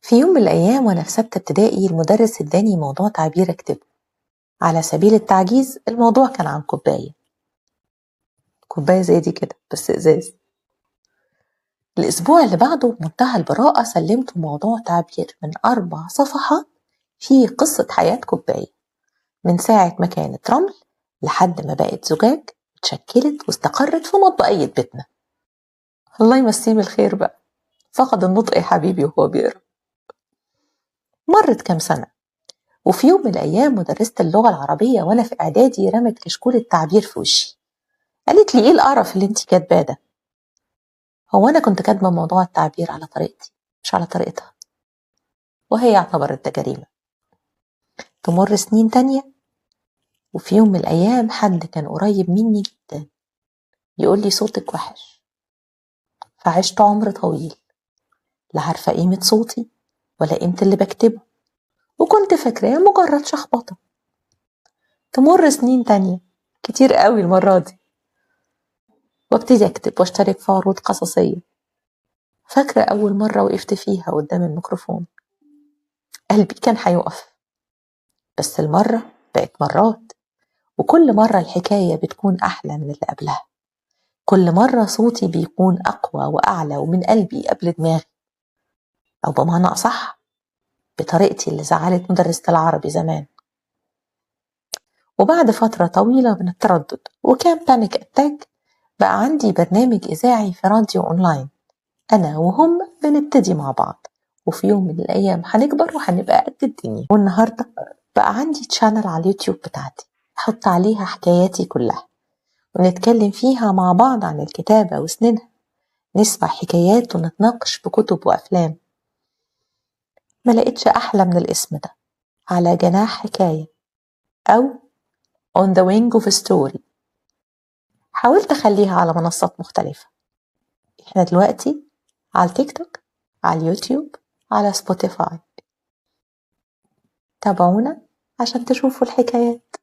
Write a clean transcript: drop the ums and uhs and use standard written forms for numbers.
في يوم من الأيام وأنا في 6 ابتدائي المدرس اداني موضوع تعبير أكتبه. على سبيل التعجيز الموضوع كان عن كوباية زي دي كده بس إزاز. الأسبوع اللي بعده بمنتهى البراءة سلمته موضوع تعبير من 4 صفحات فيه قصة حياة كوباية، من ساعة ما كانت رمل لحد ما بقت زجاج اتشكلت واستقرت في مطبقية بيتنا. الله يمسيه بالخير بقى، فقد النطق يا حبيبي وهو بيقرأ. مرت كام سنة وفي يوم من الأيام مدرسة اللغة العربية وأنا في إعدادي رمت كشكول التعبير في وشي، قالت لي إيه القرف اللي أنت كاتباه ده؟ هو أنا كنت كاتبة موضوع التعبير على طريقتي مش على طريقتها، وهي اعتبرت ده جريمة. تمر سنين تانية وفي يوم من الأيام حد كان قريب مني جدا يقول لي صوتك وحش، فعشت عمر طويل لا عارفة قيمة صوتي ولا قيمة اللي بكتبه، وكنت فاكراه مجرد شخبطة. تمر سنين تانية كتير قوي المرة دي وابتدي أكتب واشترك في عروض قصصية. فاكرة أول مرة وقفت فيها قدام الميكروفون قلبي كان هيقف، بس المرة بقت مرات، وكل مرة الحكاية بتكون أحلى من اللي قبلها، كل مرة صوتي بيكون أقوى وأعلى ومن قلبي قبل دماغي، أو بمعنى أصح بطريقتي اللي زعلت مدرسة العربي زمان. وبعد فترة طويلة من التردد وكان بانيك أتاك بقى عندي برنامج إذاعي في راديو أونلاين، أنا وهم بنبتدي مع بعض، وفي يوم من الأيام هنكبر وهنبقى قد الدنيا. والنهاردة بقى عندي تشانل على اليوتيوب بتاعتي أحط عليها حكاياتي كلها ونتكلم فيها مع بعض عن الكتابة وسنينها، نسمع حكايات ونتناقش بكتب وأفلام. ما لقيتش أحلى من الاسم ده، على جناح حكاية أو On the Wing of a Story. حاولت أخليها على منصات مختلفة، إحنا دلوقتي على التيك توك، على اليوتيوب، على سبوتيفاي. تابعونا عشان تشوفوا الحكايات.